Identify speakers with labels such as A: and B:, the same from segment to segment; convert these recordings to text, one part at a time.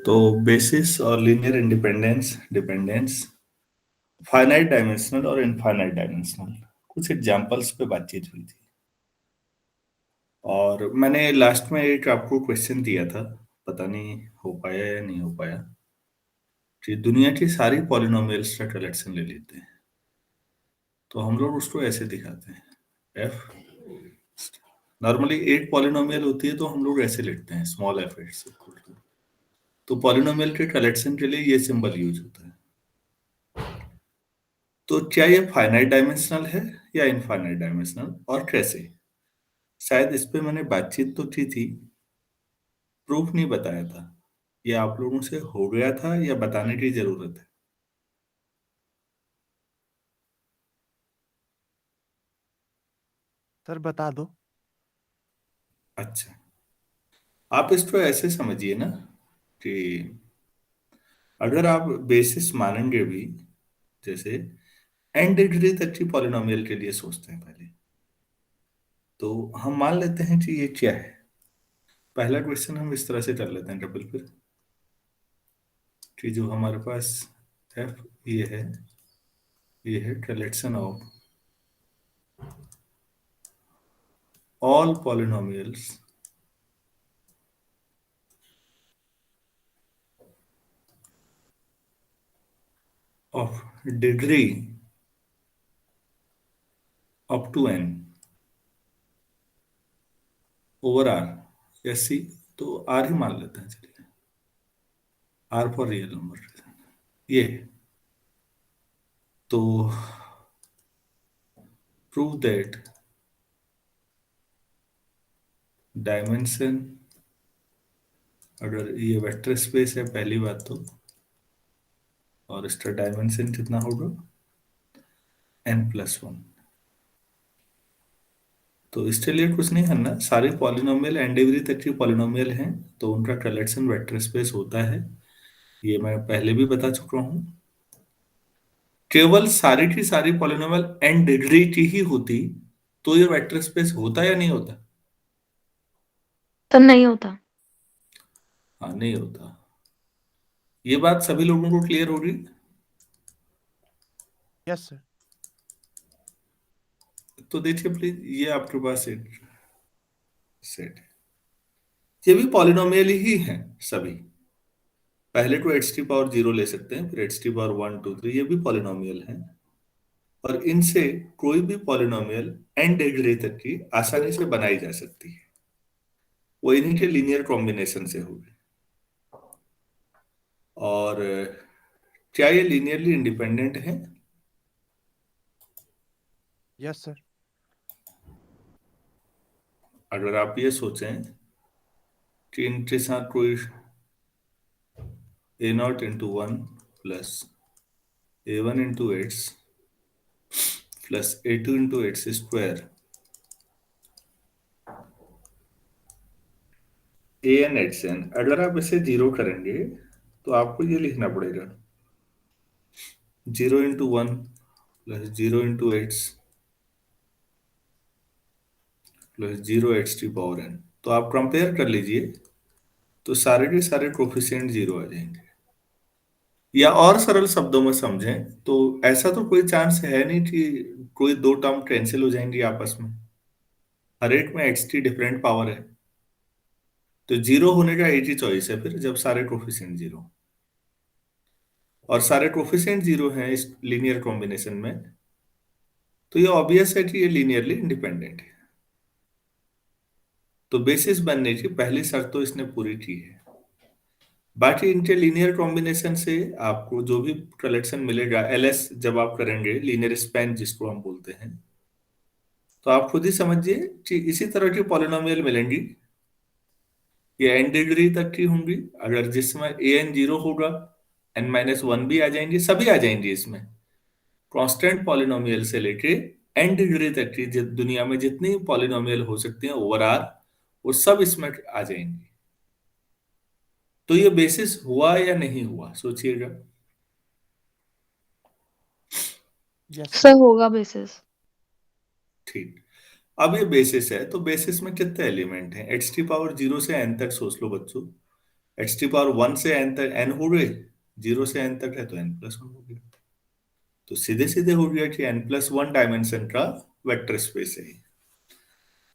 A: तो बेसिस और linear independence dependence finite dimensional और इनफाइनाइट डायमेंशनल कुछ एग्जांपल्स पे बातचीत हुई थी। और मैंने लास्ट में एक आपको क्वेश्चन दिया था, पता नहीं हो पाया या नहीं हो पाया, कि दुनिया की सारी पॉलिनोमियल्स का कलेक्शन ले लेते हैं तो हम लोग उसको ऐसे दिखाते हैं। एफ नॉर्मली 8 पॉलिनोमियल होती है तो हम लोग ऐसे लिखते हैं, small f it's equal to. तो पॉलिनोमियल के कलेक्शन के लिए ये सिंबल यूज होता है। तो क्या ये फाइनाइट डायमेंशनल है या इनफाइनाइट डायमेंशनल, और कैसे? शायद इस पे मैंने बातचीत तो की थी, प्रूफ नहीं बताया था। ये आप लोगों से हो गया था या बताने की जरूरत है?
B: सर बता दो।
A: अच्छा, आप इसको ऐसे समझिए ना कि अगर आप बेसिस मानेंगे भी, जैसे एन डिग्री तक की पॉलिनोमियल के लिए सोचते हैं पहले, तो हम मान लेते हैं कि ये क्या है। पहला क्वेश्चन हम इस तरह से कर लेते हैं डबल फिर, कि जो हमारे पास एफ ये है collection of all polynomials of degree up to n over R S C. तो आर ही मान लेते हैं, चलिए आर फॉर रियल नंबर ये है। तो प्रूव दैट डायमेंशन, अगर ये वेक्टर स्पेस है पहली बात तो, और इसका डायमेंशन कितना होगा, n+1। तो इसके लिए कुछ नहीं करना, सारे पॉलिनोमियल एंड डिग्री तक की पॉलिनोमियल हैं तो उनका कलेक्शन वेक्टर स्पेस होता है। ये मैं पहले भी बता चुका हूं। केवल सारी की सारी पॉलिनोमियल एंड डिग्री की ही होती तो ये वेक्टर स्पेस होता या नहीं होता?
C: तो नहीं होता।
A: हाँ, नहीं होता। ये बात सभी लोगों को क्लियर होगी?
B: Yes sir.
A: तो देखिए प्लीज, ये आपके पास एक सेट है, ये भी पॉलिनोमियल ही है सभी। पहले को एक्स की पावर 0 ले सकते हैं, फिर एक्स की पावर 1 2 3, ये भी पॉलिनोमियल है। और इनसे कोई भी पॉलिनोमियल एन डिग्री तक की आसानी से बनाई जा सकती है, वो इन्हीं के लीनियर कॉम्बिनेशन से होगी। और क्या ये लीनियरली इंडिपेंडेंट है?
B: Yes sir.
A: अगर आप ये सोचें कि इनके साथ कोई a0 × 1 plus a1 × x plus a2 × x² an अगर आप इसे 0 करेंगे तो आपको ये लिखना पड़ेगा 0 × 1 प्लस 0 × x प्लस 0 x⁴n। तो आप कंपेयर कर लीजिए, तो सारे के सारे कोफिशिएंट 0 आ जाएंगे। या और सरल शब्दों में समझें तो ऐसा तो कोई चांस है नहीं कि कोई दो टर्म कैंसिल हो जाएंगी आपस में। हर एक में एक्स की डिफरेंट पावर है, तो 0 होने का एक ही चॉइस है फिर, जब सारे कोफिशिएंट 0 और सारे कोफिशिएंट 0 हैं इस लीनियर कॉम्बिनेशन में, तो ये ऑब्वियस है कि ये लीनियरली इंडिपेंडेंट है। तो बेसिस बनने की पहली शर्त तो इसने पूरी की है। बाकी इनके लीनियर कॉम्बिनेशन से आपको जो भी कलेक्शन मिलेगा, एलएस जब आप करेंगे, लीनियर स्पैन जिसको हम बोलते हैं, तो आप खुद ही समझिए कि इसी तरह की पॉलिनोमियल मिलेंगी। ये एन डिग्री तक की होंगी, अगर जिसमें ए एन 0 होगा, n-1 भी आ जाएंगी, सभी आ जाएंगी इसमें। कांस्टेंट पॉलिनोमियल से लेके एन डिग्री तक की दुनिया में जितनी पॉलिनोमियल हो सकती हैं ओवर आर, वो सब इसमें आ जाएंगी। तो ये बेसिस हुआ या नहीं हुआ, सोचिएगा।
B: Yes
C: sir
B: sir.
C: होगा बेसिस।
A: ठीक। अब ये बेसिस है तो बेसिस में कितने एलिमेंट हैं? x⁴ 0 से n तक सोच लो बच्चों। एक्स टी पावर 1 से n तक n हो गए, 0 से n तक है तो n+1 हो गया। तो सीधे सीधे हो गया कि n+1 डायमेंशन का वेक्टर स्पेस है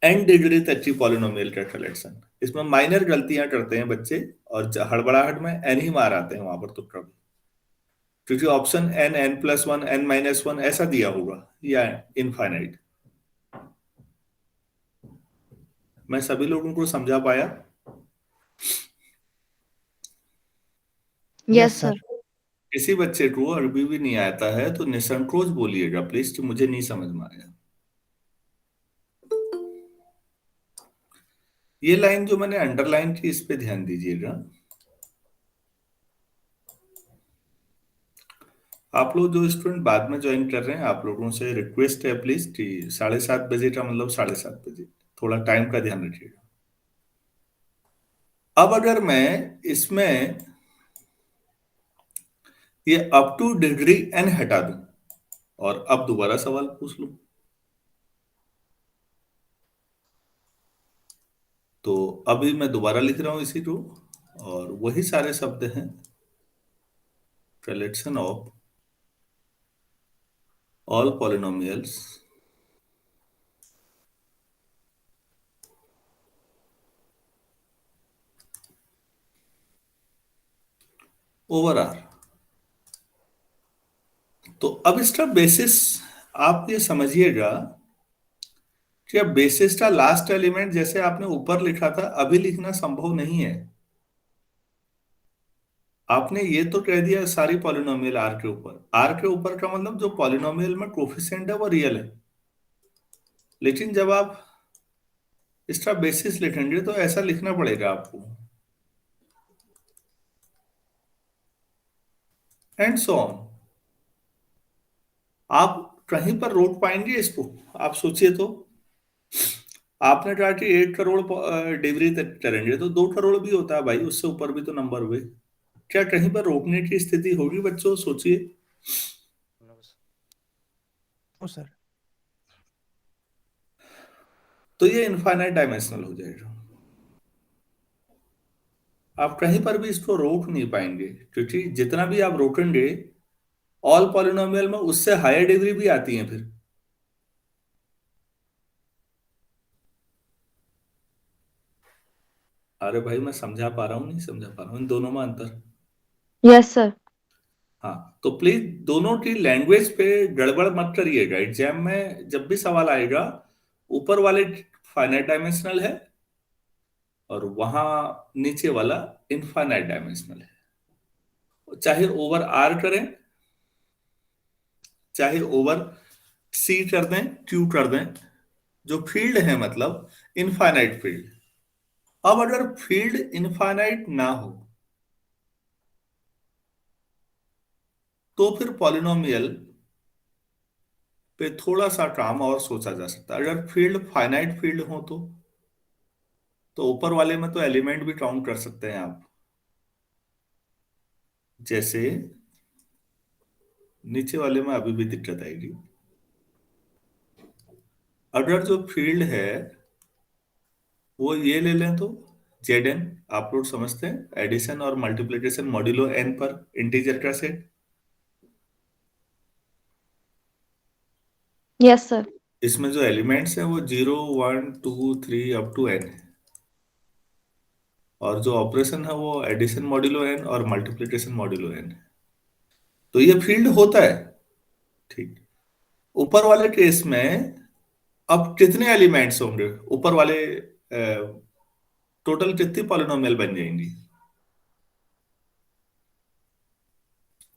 A: n डिग्री तक की पॉलिनोमियल का कलेक्शन। इसमें माइनर गलतियां करते हैं बच्चे, और हड़बड़ाहट में n ही मार आते हैं वहां पर तो कभी, क्योंकि ऑप्शन n, n+1, n-1 ऐसा दिया होगा या इनफाइनाइट। मैं सभी लोगों को समझा पाया?
C: Yes
B: Yes,
C: sir.
B: sir.
A: किसी बच्चे को अरबी भी नहीं आता है तो निसंकोच बोलिएगा प्लीज कि मुझे नहीं समझ में आया। ये लाइन जो मैंने अंडरलाइन की, इस पे ध्यान दीजिएगा। आप लोग जो स्टूडेंट बाद में ज्वाइन कर रहे हैं, आप लोगों से रिक्वेस्ट है प्लीज कि 7:30 बजे का मतलब 7:30 बजे, थोड़ा टाइम का ध्यान रखिएगा। अब अगर मैं इसमें ये अप टू डिग्री n हटा दूं और अब दोबारा सवाल पूछ लूं, तो अभी मैं दोबारा लिख रहा हूं इसी को, और वही सारे शब्द हैं, collection of all polynomials over R. तो अब इसका बेसिस आप ये समझिएगा कि अब बेसिस का लास्ट एलिमेंट जैसे आपने ऊपर लिखा था अभी लिखना संभव नहीं है। आपने ये तो कह दिया सारी पॉलिनोमियल आर के ऊपर, आर के ऊपर का मतलब जो पॉलिनोमियल में कोफिशिएंट है वो रियल है, लेकिन जब आप इसका बेसिस लिखेंगे तो ऐसा लिखना पड़ेगा आपको, एंड सो ऑन। आप कहीं पर रोक पाएंगे इसको? आप सोचिए तो, आपने कहा कि 1 करोड़ डिग्री तक करेंगे तो 2 करोड़ भी होता है भाई, उससे ऊपर भी तो नंबर हुए। क्या कहीं पर रोकने की स्थिति होगी बच्चों? सोचिए।
B: No, sir.
A: तो ये इनफाइनाइट डायमेंशनल हो जाएगा, आप कहीं पर भी इसको रोक नहीं पाएंगे, क्योंकि जितना भी आप रोकेंगे ऑल पॉलिनोमियल में उससे हायर डिग्री भी आती है फिर। अरे भाई मैं समझा पा रहा हूँ नहीं समझा पा रहा हूँ इन दोनों में अंतर?
C: Yes sir.
A: हाँ, तो प्लीज दोनों की लैंग्वेज पे गड़बड़ मत करिएगा। एग्जाम में जब भी सवाल आएगा, ऊपर वाले फाइनाइट डायमेंशनल है और वहां नीचे वाला इनफाइनाइट डायमेंशनल है। चाहे ओवर आर करें, चाहे ओवर सी कर दें, क्यू कर दें, जो फील्ड है मतलब इनफाइनाइट फील्ड। अब अगर फील्ड इनफाइनाइट ना हो तो फिर पॉलिनोमियल पे थोड़ा सा काम और सोचा जा सकता है। अगर फील्ड फाइनाइट फील्ड हो तो ऊपर वाले में तो एलिमेंट भी काउंट कर सकते हैं आप, जैसे नीचे वाले में अभी भी दिक्कत आएगी। अगर जो फील्ड है वो ये ले लें तो जेड एन, आप लोग समझते हैं एडिशन और मल्टीप्लिकेशन मॉड्यूलो एन पर इंटीजर का सेट।
C: Yes sir.
A: इसमें जो एलिमेंट्स हैं वो 0, 1, 2, 3 अप टू एन है, और जो ऑपरेशन है वो एडिशन मॉड्यूलो एन और मल्टीप्लिकेशन मॉड्यूलो एन है। तो ये फील्ड होता है, ठीक। ऊपर वाले केस में अब कितने एलिमेंट्स होंगे ऊपर वाले, टोटल कितनी पॉलिनोमियल बन जाएंगी?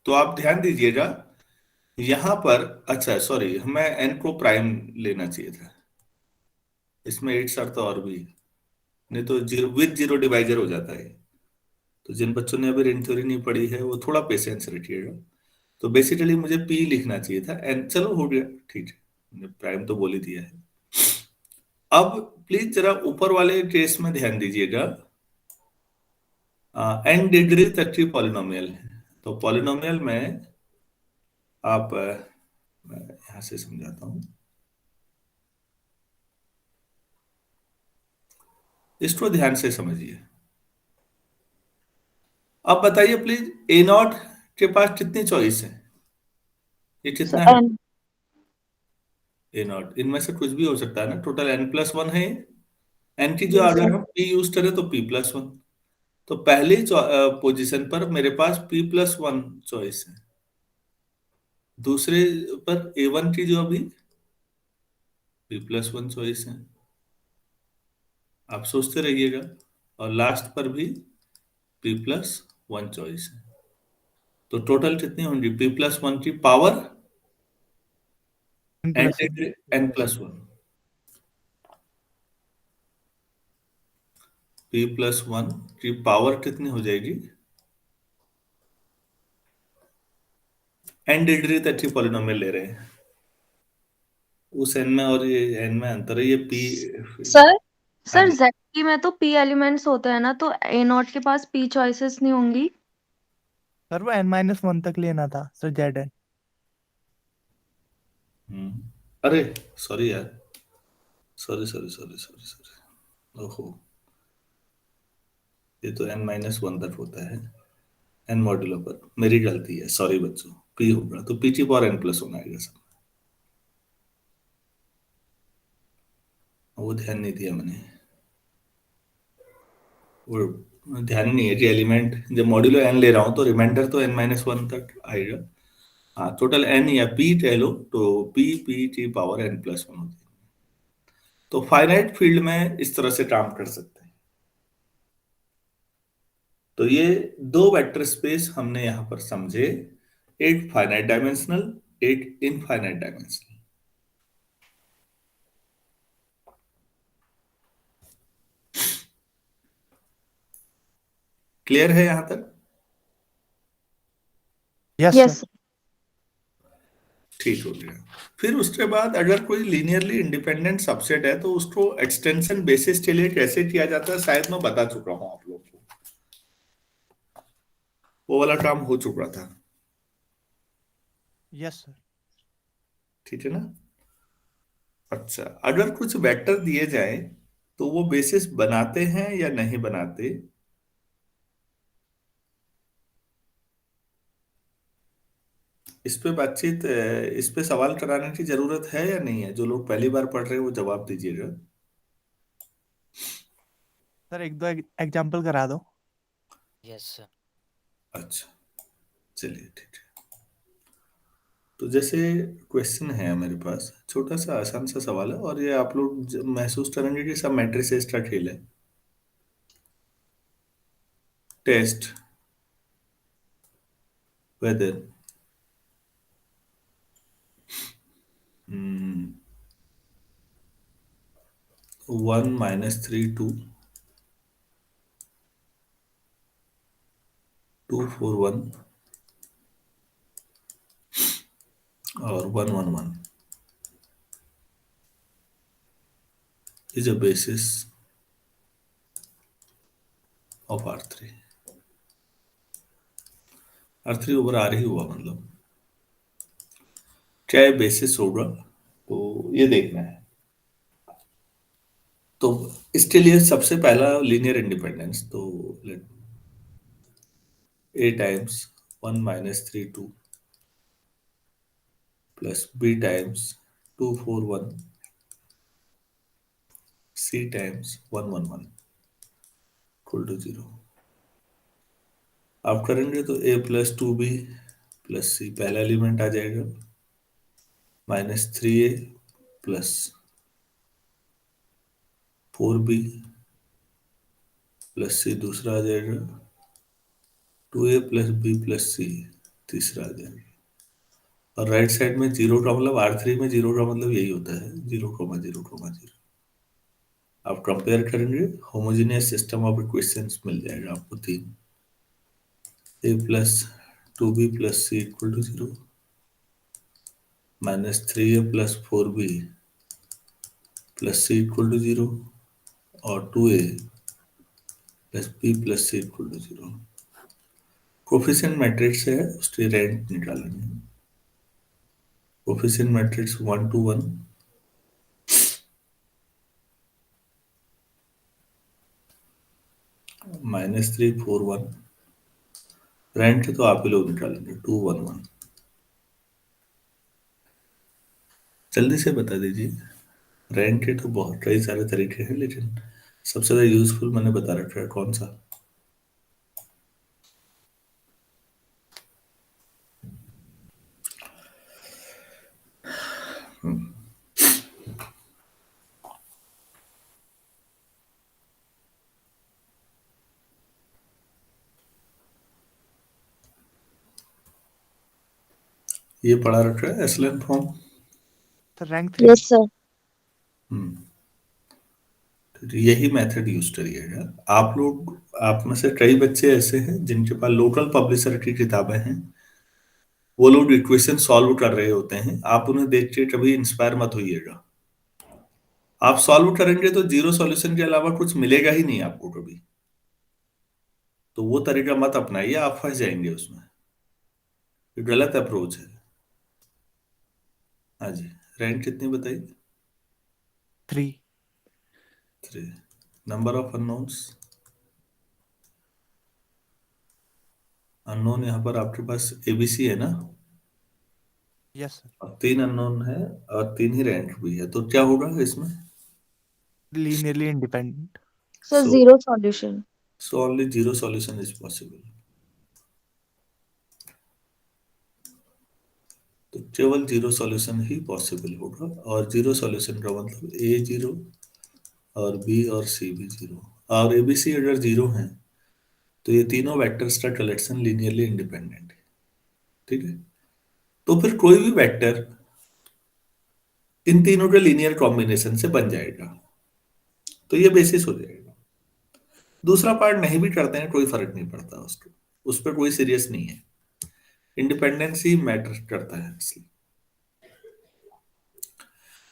A: तो आप ध्यान दीजिएगा यहां पर। अच्छा सॉरी, हमें एन को प्राइम लेना चाहिए था, इसमें एक शर्त और भी है, नहीं तो जीरो विद जीरो डिवाइजर हो जाता है। तो जिन बच्चों ने अभी रिंग थ्योरी नहीं पढ़ी है वो थोड़ा पेशेंस रखिएगा। तो बेसिकली मुझे पी लिखना चाहिए था, एन चलो हो गया, ठीक है, प्राइम तो बोल ही दिया है। अब प्लीज जरा ऊपर वाले केस में ध्यान दीजिएगा, एन डिग्री तक की पॉलिनोमियल है। तो पॉलिनोमियल में आप मैं यहां से समझाता हूं, इसको ध्यान से समझिए। अब बताइए प्लीज, ए नॉट के पास कितनी चॉइस है? ये
C: सर
A: कितना है?
C: एन।
A: ए नॉट इनमें से कुछ भी हो सकता है ना, टोटल n+1 है। एन की जो
C: यस
A: अगर
C: सर।
A: हम p यूज करें तो p+1। तो पहली पोजीशन पर मेरे पास p+1 चॉइस है। दूसरे पर A1 की जो अभी p+1 चॉइस है। आप सोचते रहिएगा। और लास्ट पर भी p+1 चॉइस है। तो टोटल कितनी होंगी p+1 की power?
B: N
A: n
B: plus one.
A: N plus one. p+1 की पावर कितनी हो जाएगी? एन डिग्री तक की पॉलिनोमियल ले रहे हैं। उस एन में और ये एन में अंतर है, ये p।
C: सर
A: हाँ
C: सर
A: जी।
C: जेड में तो पी एलिमेंट्स होते हैं ना, तो ए नॉट के पास पी चॉइसेस नहीं होंगी।
B: सर वो n-1 तक लेना था सर, Zn.
A: अरे सॉरी यार, sorry sorry sorry sorry sorry, ओहो। ये तो n-1 तक होता है, एन मॉड्यूलो पर। मेरी गलती है, सॉरी बच्चों। पी होगा तो पी की पावर n+1 आएगा सब। वो ध्यान नहीं दिया मैंने। वो ध्यान नहीं है कि एलिमेंट जब मॉड्यूलो n ले रहा हूं तो रिमाइंडर तो n-1 तक आएगा। हाँ, टोटल n या p कह लो तो पी की पावर n+1 होती है। तो फाइनाइट फील्ड में इस तरह से काम कर सकते हैं। तो ये दो वेक्टर स्पेस हमने यहां पर समझे, एक फाइनाइट डायमेंशनल, एक इनफाइनाइट डायमेंशनल। क्लियर है यहां तक?
B: Yes sir.
C: यस।
A: ठीक हो गया। फिर उसके बाद अगर कोई लीनियरली इंडिपेंडेंट सबसेट है तो उसको एक्सटेंशन बेसिस के लिए कैसे किया जाता है, शायद मैं बता चुका हूं आप लोग को। वो वाला काम हो चुका था।
B: Yes sir.
A: ठीक है ना? अच्छा, अगर कुछ वेक्टर दिए जाए तो वो बेसिस बनाते हैं या नहीं बनाते? इस पे बातचीत, इस पे सवाल कराने की जरूरत है या नहीं है? जो लोग पहली बार पढ़ रहे हैं वो जवाब दीजिएगा।
B: सर एक दो एग्जांपल करा दो.
D: Yes sir.
A: अच्छा, चलिए ठीक है। तो जैसे क्वेश्चन है मेरे पास, छोटा सा आसान सा सवाल है, और ये आप लोग महसूस करेंगे कि सब मैट्रिसेस का खेल है। टेस्ट वेदर 1 - 3 2 2 4 1 और 1 1 1 is a basis of R3। R3 over R ही हुआ, मतलब क्या बेसिस होगा, तो ये देखना है। तो इसके लिए सबसे पहला लीनियर इंडिपेंडेंस, तो let a times 1 - 3 2 plus b times 2 4 1 c times 1 1 1 equal to 0। आप करेंगे तो a+2b प्लस c पहला एलिमेंट आ जाएगा, -3a plus 4b plus c दूसरा आ जाएगा, 2a plus b plus c तीसरा आ जाएगा। और राइट साइड में जीरो का मतलब, R3 में जीरो का मतलब यही होता है, 0, 0, 0। आप कंपेयर करेंगे, होमोजेनियस सिस्टम ऑफ इक्वेशंस मिल जाएगा आपको तीन। a+2b plus c equal to 0, -3a plus 4b plus c equal to 0, और 2a plus b plus c equal to 0। Coefficient matrix है, उसकी रैंक निकालेंगे। कोफिशिएंट मैट्रिक्स 1 to 1, -3 4 1 रेंट तो आप ही लोग निकालेंगे 211। जल्दी से बता दीजिए। रेंट के तो बहुत कई सारे तरीके हैं, लेकिन सबसे ज्यादा यूजफुल मैंने बता रखा है, कौन सा? ये पढ़ा रखा है SLN form.
B: Sir rank 3।
C: Yes sir.
A: तो यही मेथड यूज करिएगा आप लोग। आप में से कई बच्चे ऐसे हैं जिनके पास लोकल पब्लिशर की किताबें हैं, वो लोग इक्वेशन सॉल्व कर रहे होते हैं, आप उन्हें देख के कभी इंस्पायर मत होइएगा। आप सॉल्व करेंगे तो जीरो सॉल्यूशन के अलावा कुछ मिलेगा ही नहीं आपको कभी। तो वो तरीका मत अपनाइए, आप फंस जाएंगे उसमें। ये गलत अप्रोच है। हाँ जी। रैंक कितनी बताई?
B: 3।
A: 3। Number of unknowns? अननोन यहाँ पर आपके पास एबीसी है ना,
B: यस सर।
A: और 3 अननोन है, और 3 ही रैंक भी है, तो क्या होगा इसमें?
B: Linearly independent.
C: Sir
A: so
C: zero solution.
A: So only zero solution is possible. तो केवल जीरो सॉल्यूशन ही पॉसिबल होगा, और जीरो सॉल्यूशन का मतलब ए जीरो और बी और सी भी जीरो, और एबीसी अगर जीरो है तो ये तीनों वेक्टर्स का कलेक्शन लीनियरली इंडिपेंडेंट है। ठीक है, तो फिर कोई भी वेक्टर इन तीनों के लीनियर कॉम्बिनेशन से बन जाएगा, तो ये बेसिस हो जाएगा। दूसरा पार्ट नहीं भी करते हैं कोई फर्क नहीं पड़ता, उसको उस पर कोई सीरियस नहीं है। इंडिपेंडेंस ही मैटर करता है इसलिए।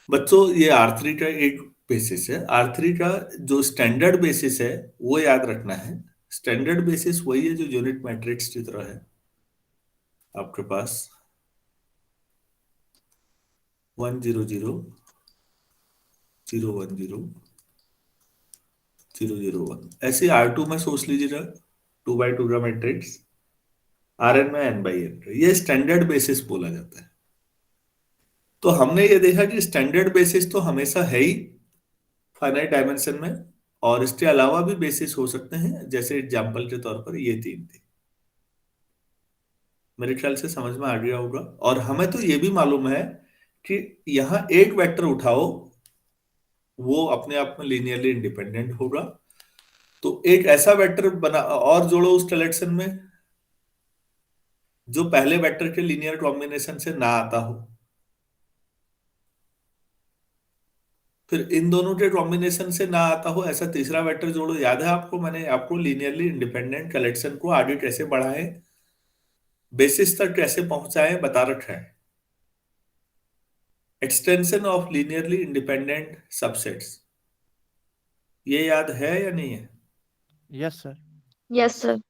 A: बच्चों ये R3 का एक बेसिस है। R3 का जो स्टैंडर्ड बेसिस है वो याद रखना है। स्टैंडर्ड बेसिस वही है जो यूनिट मैट्रिक्स की तरह है आपके पास 1 0 0 0 1 0 0 0 1, ऐसे R2 में सोच लीजिएगा 2 बाई 2 का मैट्रिक्स, Rn में n बाई n, ये स्टैंडर्ड बेसिस बोला जाता है। तो हमने ये देखा कि स्टैंडर्ड बेसिस तो हमेशा है ही फाइनाइट डायमेंशन में, और इसके अलावा भी बेसिस हो सकते हैं, जैसे एग्जांपल के तौर पर ये 3 थे। मेरे ख्याल से समझ में आ गया होगा। और हमें तो ये भी मालूम है कि यहाँ एक वेक्टर उठाओ वो अपने आप में लीनियरली इंडिपेंडेंट होगा। तो एक ऐसा वेक्टर बना और जोड़ो उस कलेक्शन में जो पहले वेक्टर के लीनियर कॉम्बिनेशन से ना आता हो, फिर इन दोनों के कॉम्बिनेशन से ना आता हो ऐसा तीसरा वेक्टर जोड़ो। याद है आपको, मैंने आपको लीनियरली इंडिपेंडेंट कलेक्शन को आगे कैसे बढ़ाएं, बेसिस तक कैसे पहुंचाएं बता रखा है। Extension of linearly independent subsets, ये याद है या नहीं है?
B: Yes sir.
C: Yes sir.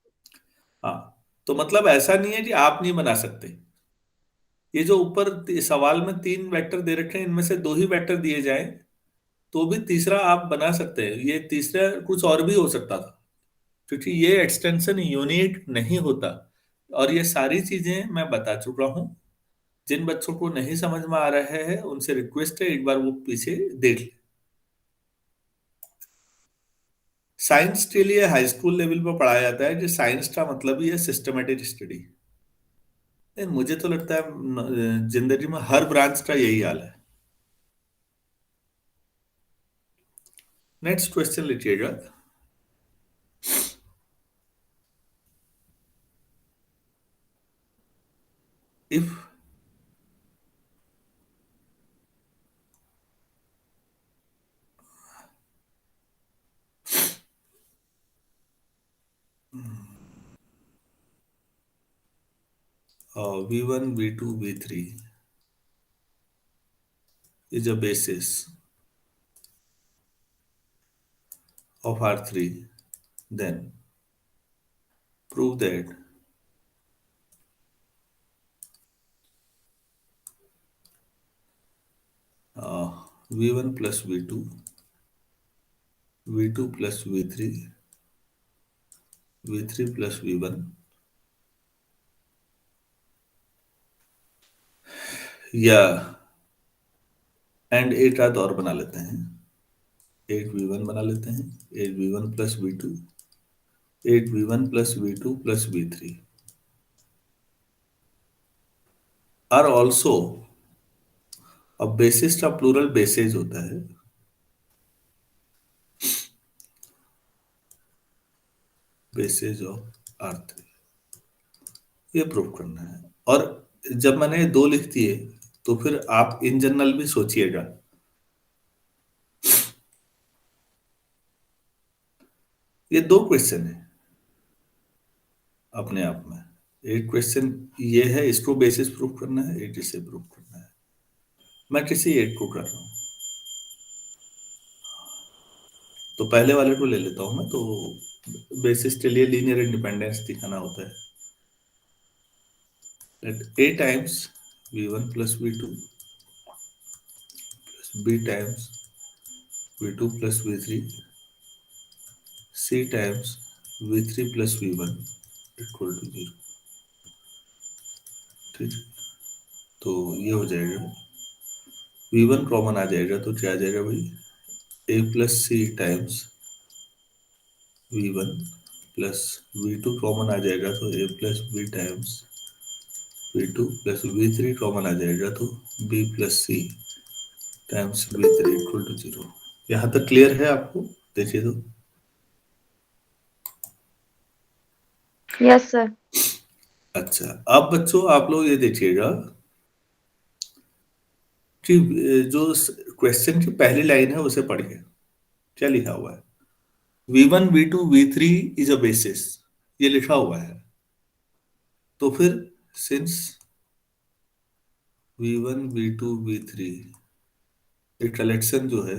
A: हाँ, तो मतलब ऐसा नहीं है कि आप नहीं बना सकते। ये जो ऊपर सवाल में 3 वेक्टर दे रखे हैं, इनमें से 2 ही वेक्टर दिए जाएं तो भी तीसरा आप बना सकते हैं। ये तीसरा कुछ और भी हो सकता था, क्योंकि ये एक्सटेंशन यूनिक नहीं होता। और ये सारी चीजें मैं बता चुका हूं। जिन बच्चों को नहीं समझ में आ रहा है उनसे रिक्वेस्ट है एक बार वो पीछे देख ले। साइंस के लिए हाई स्कूल लेवल पर पढ़ाया जाता है कि साइंस का मतलब ही है सिस्टमेटिक स्टडी। मुझे तो लगता है जिंदगी में हर ब्रांच का यही हाल है। नेक्स्ट क्वेश्चन लिखिएगा। If V1 V2 V3 is a basis of R3, then prove that V1 plus V2, V2 plus V3, V3 plus V1 या एंड 8 रात और बना लेते हैं, 8v1 बना लेते हैं, 8v1 plus v2, 8v1 plus v2 plus v3 are also, अब बेसिस का प्लूरल बेसेज होता है, बेसेज ऑफ R3, ये प्रूव करना है। और जब मैंने ये दो लिख दिए तो फिर आप इन जनरल भी सोचिएगा, ये दो क्वेश्चन है अपने आप में। एक क्वेश्चन ये है, इसको बेसिस प्रूव करना है, एक इसे प्रूव करना है। मैं किसी एक को कर रहा हूं, तो पहले वाले को ले लेता हूं मैं। तो बेसिस के लिए लीनियर इंडिपेंडेंस दिखाना होता है। Let a times v1 plus v2 plus b times v2 plus v3 c times v3 plus v1 equal to 0। ठीक है, तो ये हो जाएगा, v1 कॉमन आ जाएगा तो क्या आ जाएगा भाई, a plus C times v1 plus v2 common आ जाएगा तो a plus b times v2 plus v3 common आ जाएगा तो b plus C times v3 equal to 0। यहाँ तक क्लियर है आपको? देखिए तो।
C: Yes sir.
A: अच्छा, अब बच्चों आप लोग ये देखिएगा कि जो क्वेश्चन की पहली लाइन है उसे पढ़िए, क्या लिखा हुआ है, v1 v2 v3 is a basis, ये लिखा हुआ है। तो फिर सिंस v1 v2 v3 एक कलेक्शन जो है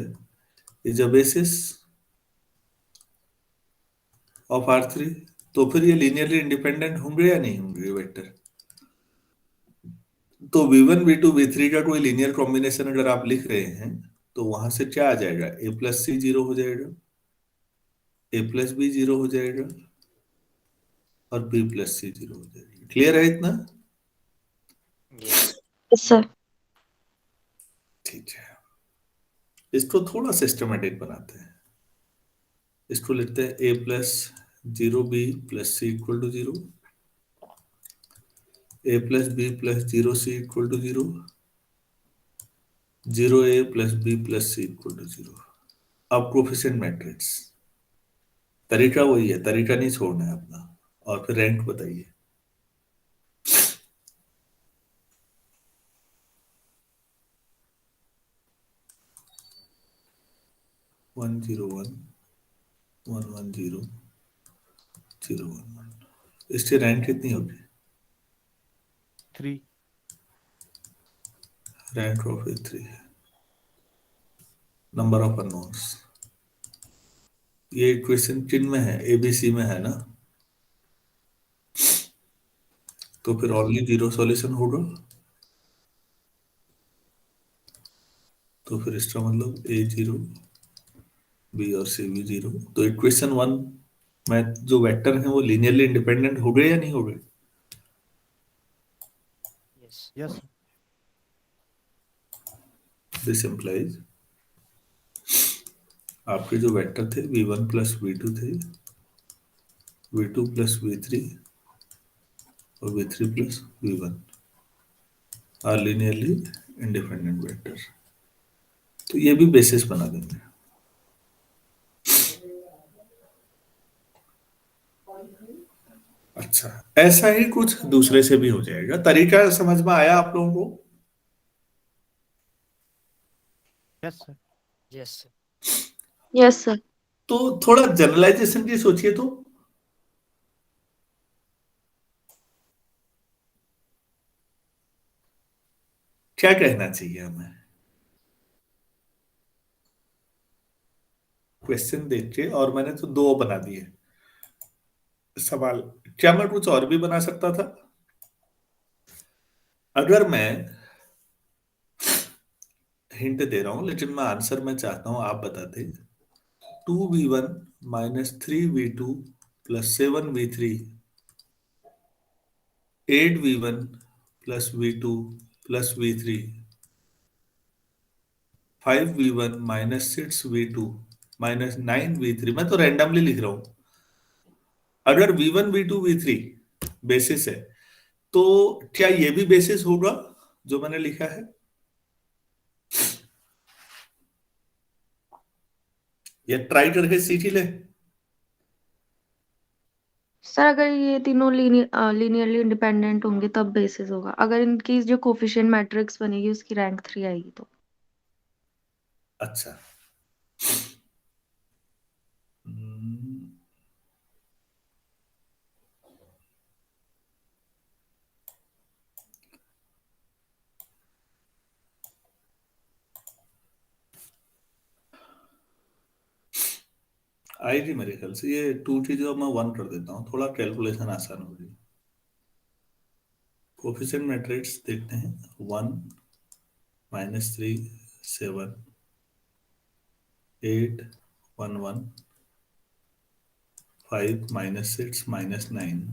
A: is a basis of R3, तो फिर ये लीनियरली इंडिपेंडेंट होंगे या नहीं होंगे वेक्टर? तो v1 v2 v3 का कोई लीनियर कॉम्बिनेशन अगर आप लिख रहे हैं तो वहां से क्या आ जाएगा, a प्लस सी 0 हो जाएगा, a प्लस बी 0 हो जाएगा और b प्लस सी 0 हो जाएगा। क्लियर है इतना?
D: Yes
C: yes sir.
A: ठीक है, इसको थोड़ा सिस्टमेटिक बनाते हैं। इसको लिखते हैं a plus 0b plus c equal to 0, a plus b plus 0c equal to 0, 0a plus b plus c equal to 0। अब कोफिशिएंट मैट्रिक्स, तरीका वही है, तरीका नहीं छोड़ना है अपना। और फिर रैंक बताइए। 101 110 011, इसकी रैंक कितनी होगी?
B: 3।
A: रैंक ऑफ ए3 है, नंबर ऑफ अननोन्स। ये इक्वेशन किन में है, एबीसी में है ना? तो फिर ओनली जीरो सॉल्यूशन होगा। तो फिर इसका मतलब ए 0 बी और सी भी 0। तो इक्वेशन 1 में जो वेक्टर हैं वो लीनियरली इंडिपेंडेंट हो गए या नहीं हो गए?
D: Yes
B: yes sir.
A: This implies आपके जो वेक्टर थे v1 प्लस v2 थे, v2 प्लस v3 और v3 plus v1 are linearly independent vector. तो ये भी बेसिस बना देंगे। अच्छा, ऐसा ही कुछ दूसरे से भी हो जाएगा। तरीका समझ में आया आप लोगों को?
B: Yes sir.
D: Yes
C: yes sir.
A: तो थोड़ा जनरलाइजेशन की सोचिए तो। क्या कहना चाहिए हमें? क्वेश्चन देख के, और मैंने तो दो बना दिए सवाल, क्या मैं कुछ और भी बना सकता था? अगर मैं हिंट दे रहा हूं लेकिन मैं आंसर में चाहता हूं आप बताते, 2v1 minus 3v2 plus 7v3, 8v1 plus v2 plus V3, 5V1 minus 6V2 minus 9V3। मैं तो रैंडमली लिख रहा हूं। अगर V1 V2 V3 बेसिस है तो क्या ये भी बेसिस होगा जो मैंने लिखा है, या ट्राई करके सीख ही ले?
C: सर अगर ये तीनों लीनियरली इंडिपेंडेंट होंगे तब बेसिस होगा, अगर इनकी जो कोफिशिएंट मैट्रिक्स बनेगी उसकी रैंक 3 आएगी तो।
A: अच्छा। हम्म, आएगी मेरे ख्याल से। ये टू चीजों में वन कर देता हूँ, थोड़ा कैलकुलेशन आसान हो जाए। कोफिशिएंट मैट्रिक्स देखते हैं। 1 -3 7 8 1 1 5 -6 -9,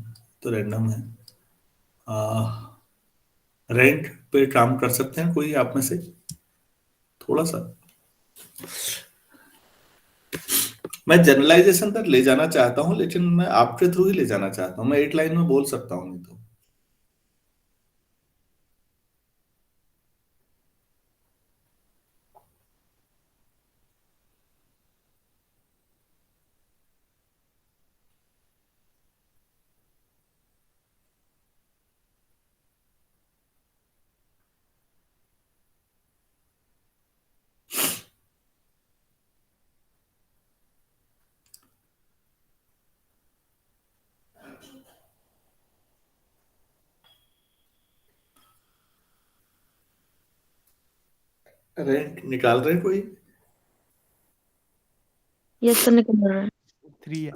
A: तो रैंडम है। रैंक पे काम कर सकते हैं कोई आप में से थोड़ा सा? मैं जनरलाइजेशन तक ले जाना चाहता हूं, लेकिन मैं आपके थ्रू ही ले जाना चाहता हूं। मैं एक लाइन में बोल सकता हूं नहीं तो। रैंक निकाल रहे कोई?
C: यस सर निकल रहा है।
B: 3 है।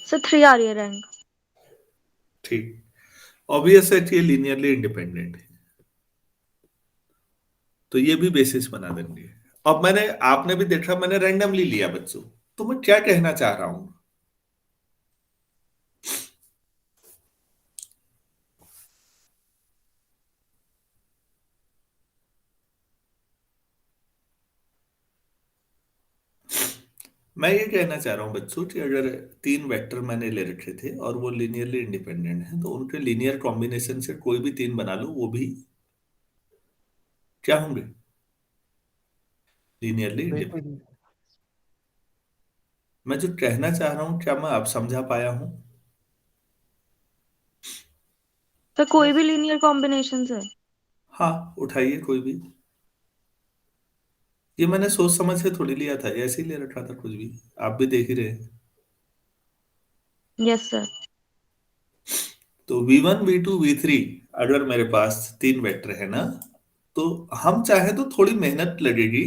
C: सर 3 आ रही है रैंक।
A: ठीक। ऑब्वियस है कि ये लीनियरली इंडिपेंडेंट है, तो ये भी बेसिस बना देंगे। अब मैंने, आपने भी देखा मैंने रैंडमली लिया बच्चों, तो मैं क्या कहना चाह रहा हूं? मैं ये कहना चाह रहा हूं बच्चों कि अगर तीन वेक्टर मैंने ले रखे थे और वो लीनियरली इंडिपेंडेंट हैं, तो उनके लीनियर कॉम्बिनेशन से कोई भी तीन बना लो, वो भी क्या होंगे? Linearly independent.
B: बेसिस।
A: मैं जो कहना चाह रहा हूं, क्या मैं अब समझा पाया हूं?
C: सर कोई
B: यस।
C: भी लीनियर कॉम्बिनेशन है।
A: हाँ, उठाइए कोई भी। ये मैंने सोच समझ के थोड़ी लिया था, ऐसे ही ले रखा था कुछ भी। आप भी देख ही रहे हैं।
C: Yes sir.
A: तो V1 V2 V3 अगर मेरे पास तीन वेक्टर है ना, तो हम चाहे तो थोड़ी मेहनत लगेगी।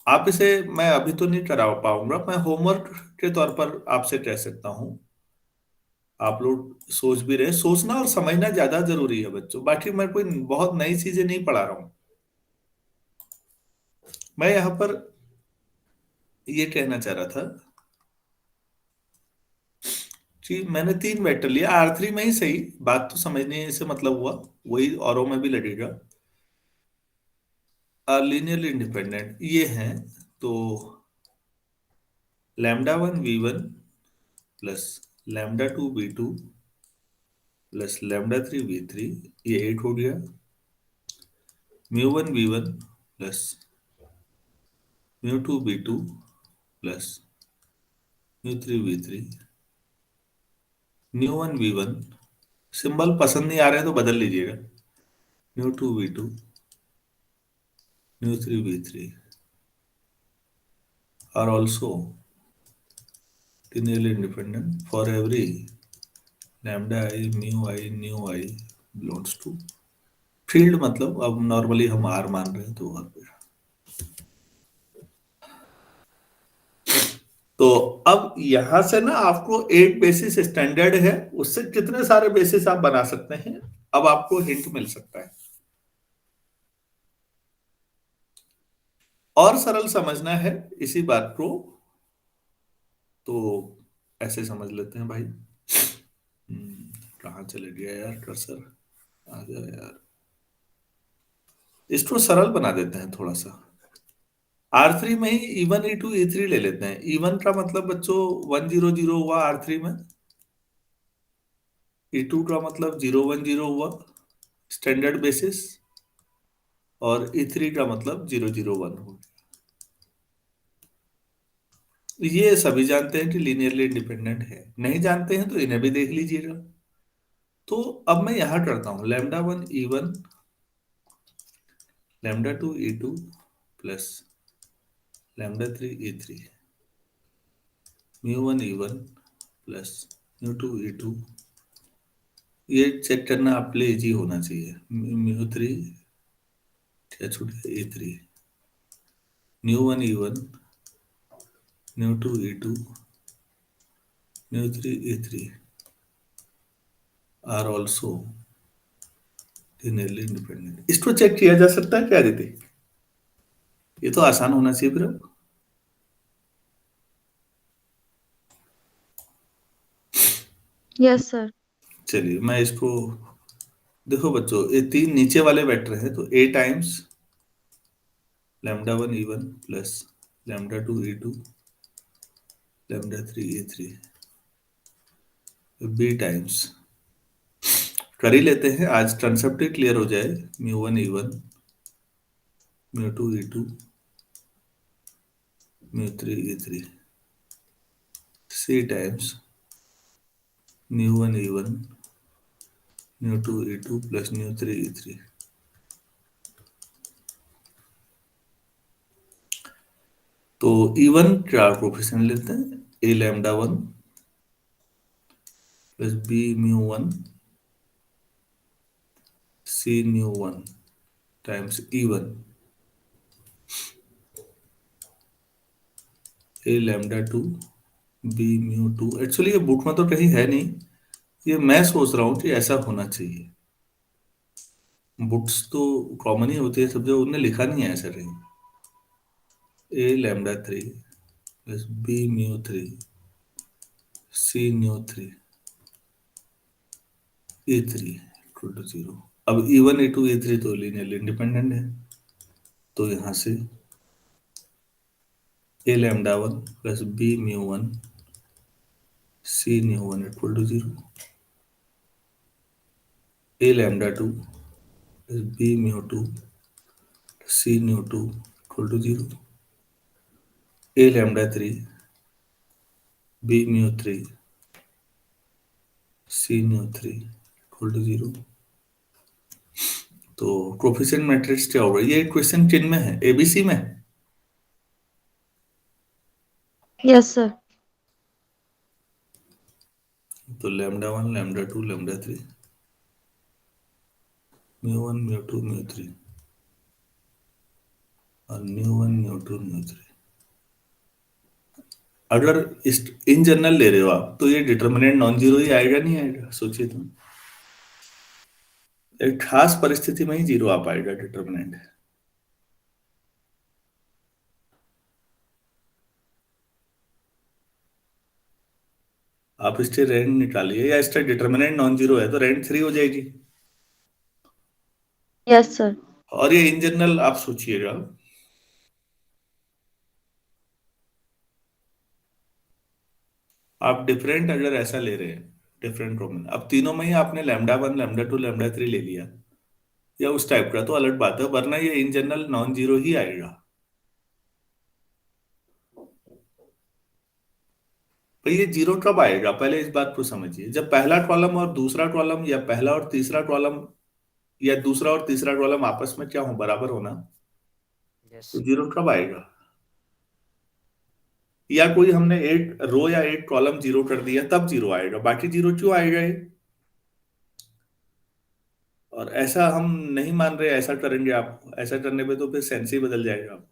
A: आप इसे, मैं अभी तो नहीं करा पाऊंगा, मैं होमवर्क के तौर पर आपसे कह सकता हूँ। आप लोग सोच भी रहे, सोचना और समझना ज्यादा जरूरी है बच्चों। बाकी मैं कोई बहुत नई चीजें नहीं पढ़ा रहा हूँ। मैं यहाँ पर ये कहना चाह रहा था कि मैंने तीन वेक्टर लिया R3 में ही सही, बात तो समझने से मतलब हुआ, वही औरों में भी लगेगा। लीनियरली इंडिपेंडेंट ये हैं, तो λ1 V1 plus λ2 V2 plus λ3 V3, ये 8 हो गया। μ1 V1 plus μ2 V2 plus μ3 v3, μ1 v1, symbol पसंद नहीं आ रहे हैं तो बदल लीजिएगा, μ2 v2, μ3 v3 are also linearly independent for every lambda I mu I nu I belongs to field, मतलब अब नॉर्मली हम आर मान रहे हैं तो वहां पे। तो अब यहां से ना आपको 8 बेसिस स्टैंडर्ड है, उससे कितने सारे बेसिस आप बना सकते हैं, अब आपको हिंट मिल सकता है। और सरल समझना है इसी बात को तो ऐसे समझ लेते हैं भाई। कहाँ चले गया यार कर्सर, आ गया यार। इसको सरल बना देते हैं थोड़ा सा। R3 में ही E1 E2 E3 ले लेते हैं। E1 का मतलब बच्चों 100 हुआ R3 में, E2 का मतलब 010 हुआ स्टैंडर्ड बेसिस, और E3 का मतलब 001 हुआ। ये सभी जानते हैं कि लीनियरली इंडिपेंडेंट है, नहीं जानते हैं तो इन्हें भी देख लीजिएगा। तो अब मैं यहां करता हूं λ1 E1 λ2 E2 plus λ3 E3 μ1 E1 plus μ2 E2। ये चेक करना आपके लिए इजी होना चाहिए। μ3 क्या छूट गया E3, μ1 E1 μ2 E2 μ3 E3 are also linearly independent। इसको चेक किया जा सकता है क्या दीदी? ये तो आसान होना चाहिए फिर। अब
C: यस सर।
A: चलिए मैं इसको, देखो बच्चों ये तीन नीचे वाले वेक्टर हैं तो a times λ1 E1 plus λ2 E2 λ3 E3 b times, कर ही लेते हैं आज कंसेप्ट ही क्लियर हो जाए। μ1 E1 μ2 E2 μ3 E3 c times μ1 E1 μ2 E2 plus μ3 E3। तो E1 का कोफिशिएंट लेते हैं a λ1 plus b μ1 c μ1 times E1 a λ2 b μ2। Actually ये बुक में तो कहीं है नहीं, ये मैं सोच रहा हूं कि ऐसा होना चाहिए। बुक्स तो कॉमन ही होती है सब जगह, उन्होंने लिखा नहीं है ऐसा कहीं। a λ3 plus b μ3 c μ3 E3 equal to 0। अब E1 E2 E3 तो लीनियरली इंडिपेंडेंट है, तो यहां से a λ1 plus b μ1 c μ1 equal to 0, a λ2 plus b μ2 c μ2 equal to 0, a λ3 b μ3 c μ3 equal to 0। तो कोफिशिएंट मैट्रिक्स क्या होगा? ये क्वेश्चन किन में है, एबीसी में?
C: Yes sir.
A: तो λ1 λ2 λ3 μ1 μ2 μ3 और μ1 μ2 μ3। अगर इस इन जनरल ले रहे हो आप तो ये डिटर्मिनेंट नॉन जीरो ही आएगा, नहीं आएगा? सोचिए तुम, एक खास परिस्थिति में ही जीरो आ पाएगा डिटर्मिनेंट। आप इससे रैंक निकालिए, या इसका डिटर्मिनेंट नॉन जीरो है तो रैंक 3 हो जाएगी।
C: Yes sir.
A: और ये इन जनरल आप सोचिएगा, आप डिफरेंट अगर ऐसा ले रहे हैं डिफरेंट कॉमन, अब तीनों में ही आपने λ1 λ2 λ3 ले लिया या उस टाइप का तो अलग बात है, वरना ये इन जनरल नॉन जीरो ही आएगा। भाई ये जीरो कब आएगा, पहले इस बात को समझिए। जब पहला कॉलम और दूसरा कॉलम, या पहला और तीसरा कॉलम, या दूसरा और तीसरा कॉलम आपस में क्या हो, बराबर होना,
D: yes,
A: तो जीरो कब आएगा। या कोई हमने एक रो या एक कॉलम जीरो कर दिया तब जीरो आएगा, बाकी जीरो क्यों आएगा ये। और ऐसा हम नहीं मान रहे, ऐसा करेंगे आप, ऐसा करने पे तो फिर सेंस ही बदल जाएगा आप।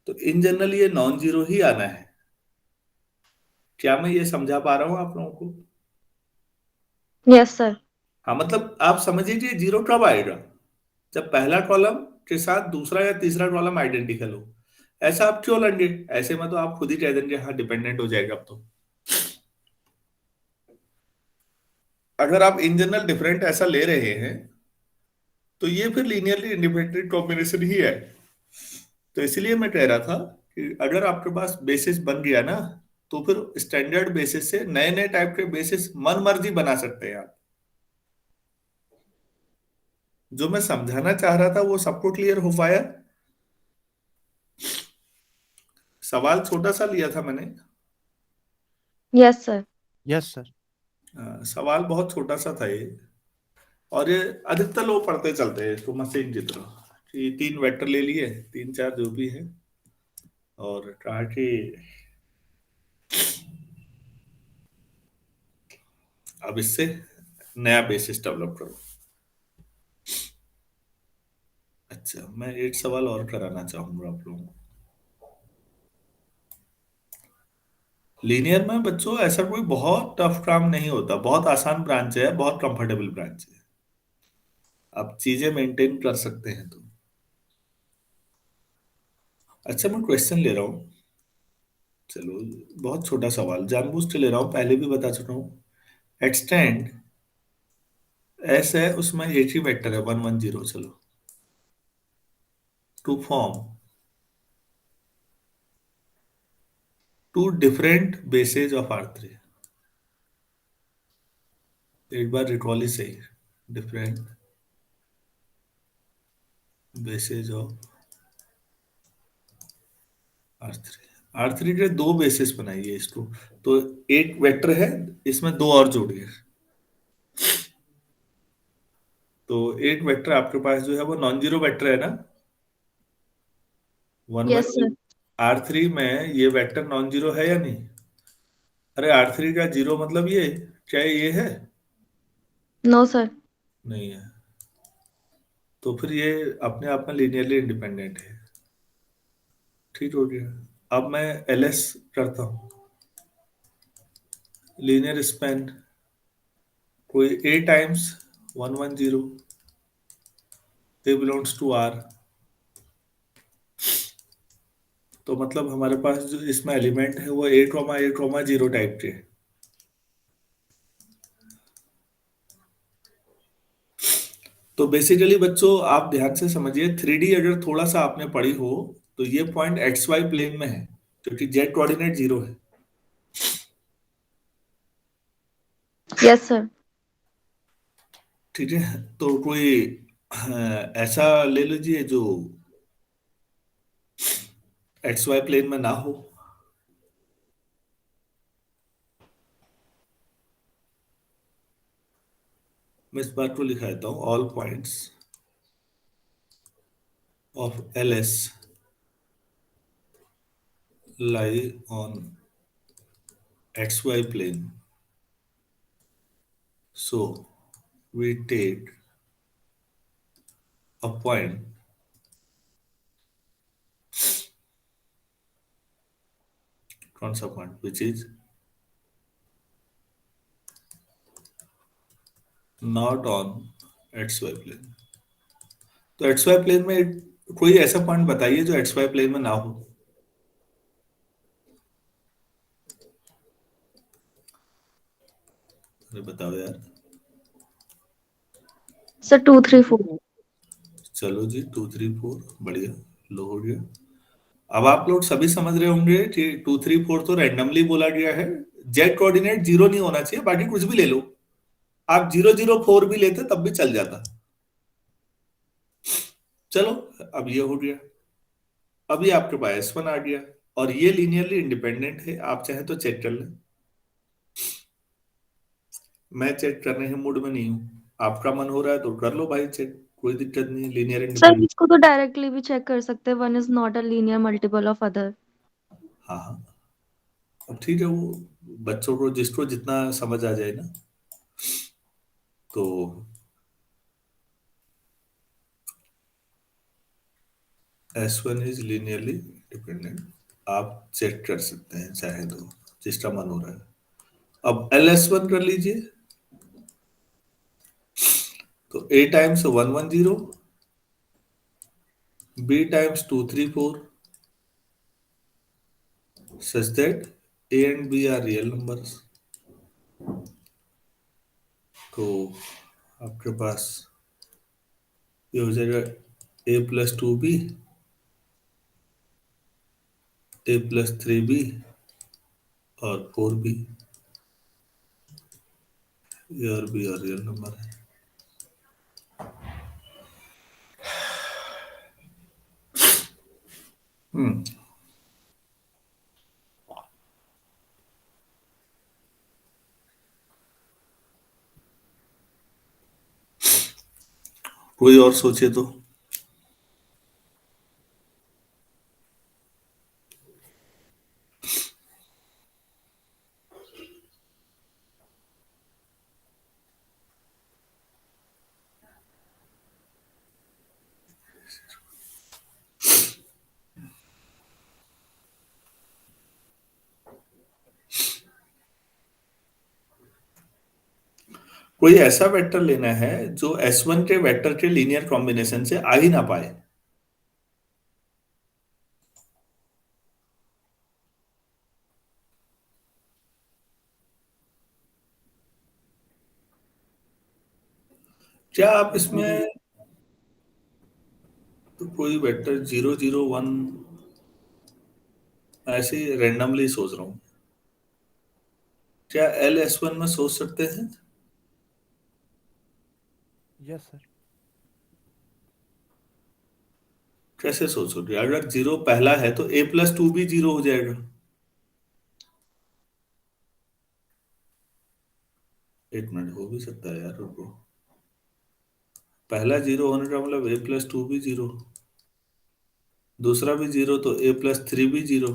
A: तो इन जनरल ये नॉन जीरो ही आना है। क्या मैं ये समझा पा रहा हूं आप लोगों को।
C: Yes sir.
A: हाँ, मतलब आप समझिए कि जीरो कब आएगा, जब पहला कॉलम के साथ दूसरा या तीसरा कॉलम आइडेंटिकल हो। ऐसा आप क्यों लेंगे, ऐसे में तो आप खुद ही कह देंगे हाँ डिपेंडेंट हो जाएगा अब तो। अगर आप इन जनरल डिफरेंट ऐसा ले रहे हैं तो ये फिर लीनियरली इंडिपेंडेंट कॉम्बिनेशन ही है। तो इसलिए मैं कह रहा था कि अगर आपके पास बेसिस बन गया ना, तो फिर स्टैंडर्ड बेसिस से नए नए टाइप के बेसिस मन मर्जी बना सकते हैं आप। जो मैं समझाना चाह रहा था वो सबको क्लियर हो पाया। सवाल छोटा सा लिया था मैंने।
C: Yes sir.
B: Yes sir.
A: सवाल बहुत छोटा सा था ये। और ये अधिकतर लोग पढ़ते चलते हैं इसको मशीन की तरह, कि तीन वेक्टर ले लिए, तीन चार जो भी है, और कहा कि अब इससे नया बेसिस डेवलप करो। अच्छा, मैं एक सवाल और कराना चाहूंगा आप लोगों को। लीनियर में बच्चों ऐसा कोई बहुत टफ काम नहीं होता, बहुत आसान ब्रांच है, बहुत कंफर्टेबल ब्रांच है, आप चीजें मेंटेन कर सकते हैं तो। अच्छा, मैं क्वेश्चन ले रहा हूँ, चलो बहुत छोटा सवाल जानबूझ के ले रहा हूँ, पहले भी बता चुका हूँ। एक्सटेंड एस है, उसमें एक ही वेक्टर है 1 1 0, चलो, to form two different bases of R3। एक बार रिकॉल ही सही, different bases of R3। R3 के दो बेसिस बनाइए इसको। तो एक वेक्टर है, इसमें दो और जोड़िए। तो एक वेक्टर आपके पास जो है वो नॉन जीरो वेक्टर है ना, one
C: yes
A: one
C: sir.
A: R3 में ये वेक्टर नॉन जीरो है या नहीं। अरे R3 का जीरो मतलब ये, क्या ये है,
C: नो सर।
A: नहीं है। तो फिर ये अपने आप में लीनियरली इंडिपेंडेंट है। ठीक हो गया। अब मैं LS करता हूँ, लीनियर स्पैन, कोई A times 1 1 0, A belongs to R। तो मतलब हमारे पास जो इसमें एलिमेंट है वो A, A, 0 टाइप के हैं। तो बेसिकली बच्चों आप ध्यान से समझिए, 3D अगर थोड़ा सा आपने पढ़ी हो तो ये पॉइंट XY प्लेन में है, क्योंकि जेड कोऑर्डिनेट 0 है।
C: Yes sir.
A: ठीक है, तो कोई ऐसा ले लीजिए जो XY प्लेन में ना हो। मैं इस बात को लिखा देता हूँ, all points of LS lie on XY plane, so we take a point कौन सा point, which is not on XY plane. तो XY प्लेन में कोई ऐसा पॉइंट बताइए जो XY प्लेन में ना हो। अरे बताओ यार।
C: सर 2 3 4।
A: चलो जी, 2 3 4, बढ़िया, लो हो गया। अब आप लोग सभी समझ रहे होंगे कि 2 3 4 तो रैंडमली बोला गया है, जेड कोऑर्डिनेट 0 नहीं होना चाहिए, बाकी कुछ भी ले लो। आप 0 0 4 भी लेते तब भी चल जाता। चलो, अब ये हो गया। अभी आपके पास S1 आ गया, और ये लीनियरली इंडिपेंडेंट है, आप चाहे तो चेक कर लें। मैं चेक करने के मूड में नहीं हूँ, आपका मन हो रहा है तो कर लो भाई चेक, कोई दिक्कत नहीं है, लीनियर
C: सर
A: इंडिपेंडेंट।
C: इसको तो डायरेक्टली भी चेक कर सकते हैं, one is not a linear multiple of other.
A: हाँ हाँ, अब ठीक है, वो बच्चों को जिसको जितना समझ आ जाए ना, तो S1 इज लीनियरली डिपेंडेंट, आप चेक कर सकते हैं चाहे तो, जिसका मन हो रहा है। अब LS1 कर लीजिए, तो A times 110, B times 234, such that A and B are real numbers। तो आपके पास ये हो जाएगा A+2B, A+3B और 4B, ए और बी और रियल नंबर है। हम्म, कोई और सोचे तो। कोई ऐसा वेक्टर लेना है जो S1 के वेक्टर के लीनियर कॉम्बिनेशन से आ ही ना पाए। क्या आप इसमें तो कोई वेक्टर 0, 0, 1 ऐसे रेंडमली सोच रहा हूं, क्या LS1 में सोच सकते हैं?
B: Yes sir.
A: कैसे सोचोगे? अगर 0 पहला है तो A+2 भी 0 हो जाएगा। एक मिनट, हो भी सकता है यार, रुको। पहला 0 होने का मतलब A+2 भी 0, दूसरा भी 0 तो A+3 भी 0,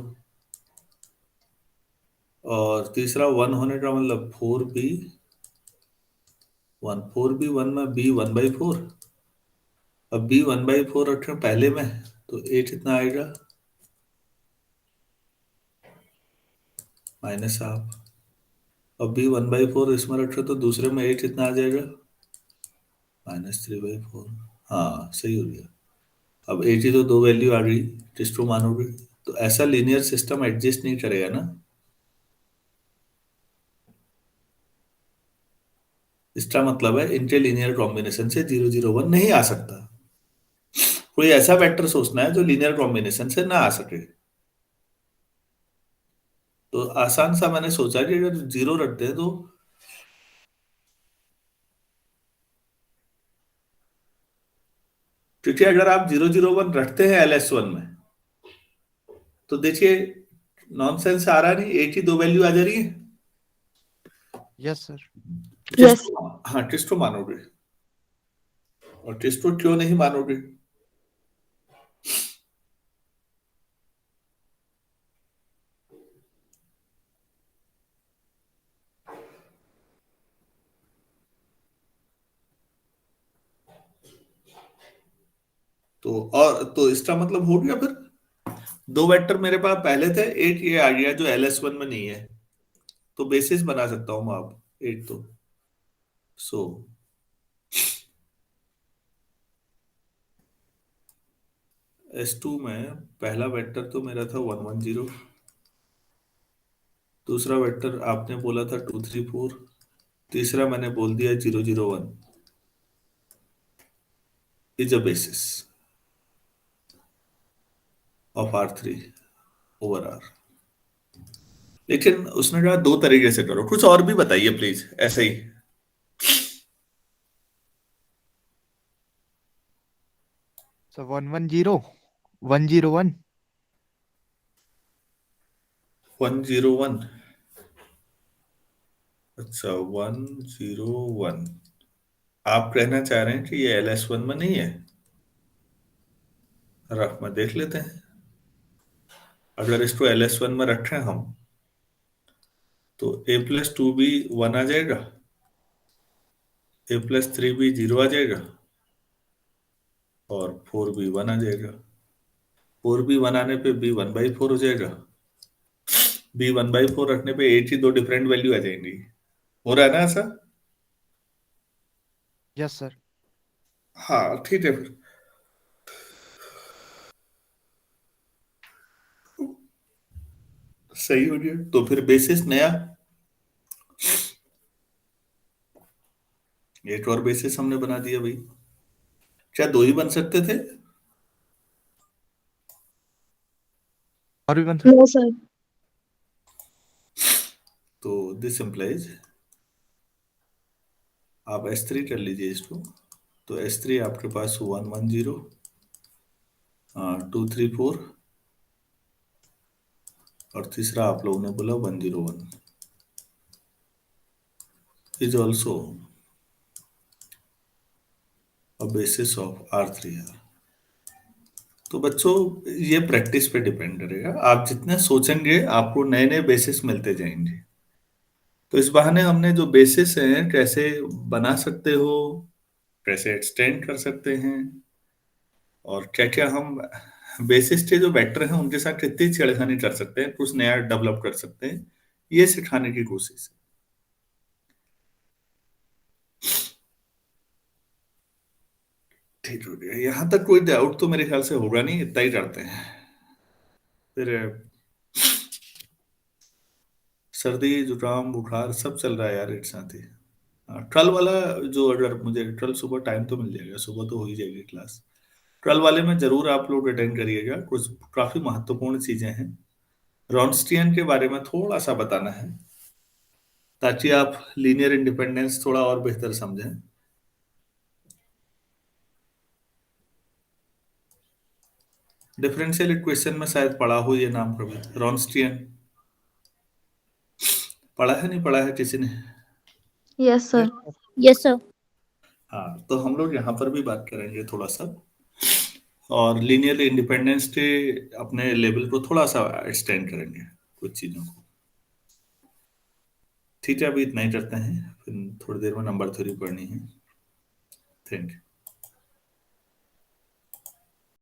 A: और तीसरा 1 होने का मतलब 4B 1, 4B 1 में B 1/4। अब B 1/4 रखें पहले में, तो A कितना आएगा? -हाफ। अब B 1/4 इसमें रखे तो दूसरे में A कितना आ जाएगा? -3/4। हाँ सही हो गया। अब A की तो दो वैल्यू आ गई, किसको मानोगे? तो ऐसा लीनियर सिस्टम एग्जिस्ट नहीं करेगा ना। इसका मतलब है इनके लीनियर कॉम्बिनेशन से 0, 0, 1 नहीं आ सकता। कोई ऐसा वेक्टर सोचना है जो लीनियर कॉम्बिनेशन से ना आ सके। तो आसान सा मैंने सोचा कि अगर 0 रखते हैं तो क्योंकि अगर आप 0, 0, 1 रखते हैं LS1 में, तो देखिए नॉनसेंस आ रहा नहीं, एक ही दो वैल्यू आ जा रही है।
B: Yes sir.
C: यस।
A: हाँ, किसको मानोगे और किसको क्यों नहीं मानोगे? तो इसका मतलब हो गया फिर, दो वेक्टर मेरे पास पहले थे, एक ये आ गया जो LS1 में नहीं है, तो बेसिस बना सकता हूं मैं अब एक तो। सो S2 में पहला वेक्टर तो मेरा था 1, 1, 0, दूसरा वेक्टर आपने बोला था 2, 3, 4, तीसरा मैंने बोल दिया 0, 0, 1 is a basis of R3 over R। लेकिन उसने कहा दो तरीके से करो, कुछ और भी बताइए प्लीज, ऐसे ही।
B: सर 110 101।
A: 101। अच्छा 101, आप कहना चाह रहे हैं कि ये LS1 में नहीं है? रफ में देख लेते हैं। अगर इसको LS1 में रखें हम तो A+2B 1 आ जाएगा, A+3B 0 आ जाएगा और 4B 1 आ जाएगा। 4B 1 आने पे B 1/4 हो जाएगा। B 1/4 रखने पे A की दो डिफरेंट वैल्यू आ जाएंगी। हो रहा है ना ऐसा?
B: Yes sir.
A: हाँ ठीक है फिर। सही हो गया। तो फिर बेसिस नया, एक और बेसिस हमने बना दिया भाई। क्या दो ही बन सकते थे?
B: और भी बन सकता।
C: No sir.
A: तो दिस इम्प्लाइज आप S3 कर लीजिए इसको। तो S3 आपके पास 110, 234 और तीसरा आप लोगों ने बोला 101 is also a basis of R3R। तो बच्चों ये प्रैक्टिस पे डिपेंड करेगा, आप जितने सोचेंगे आपको नए नए बेसिस मिलते जाएंगे। तो इस बहाने हमने जो बेसिस हैं कैसे बना सकते हो, कैसे एक्सटेंड कर सकते हैं, और क्या क्या हम बेसिस के जो वेक्टर हैं उनके साथ कितनी छेड़खानी कर सकते हैं, कुछ नया डेवलप कर सकते हैं, ये सिखाने की कोशिश है। ठीक हो गया। यहाँ तक कोई डाउट तो मेरे ख्याल से होगा नहीं, इतना ही करते हैं फिर। सर्दी जुकाम बुखार सब चल रहा है यार एक साथ ही। ट्वेल्व वाला, जो अगर मुझे ट्वेल्व सुबह टाइम तो मिल जाएगा, सुबह तो हो ही जाएगी क्लास। ट्वेल्व वाले में जरूर आप लोग अटेंड करिएगा, कुछ काफी महत्वपूर्ण चीजें हैं। रॉन्स्टियन के बारे में थोड़ा सा बताना है ताकि आप लीनियर इंडिपेंडेंस थोड़ा और बेहतर समझें। डिफरेंशियल इक्वेशन में शायद पढ़ा हो ये नाम कभी, रॉन्स्टियन पढ़ा है नहीं पढ़ा है किसी ने?
C: Yes sir.
E: Yes sir.
A: हाँ तो हम लोग यहाँ पर भी बात करेंगे थोड़ा सा, और लीनियर इंडिपेंडेंस के अपने लेवल को थोड़ा सा एक्सटेंड करेंगे कुछ चीजों को। ठीक है, अभी इतना ही करते हैं, फिर थोड़ी देर में नंबर थ्योरी पढ़नी है। Thank you.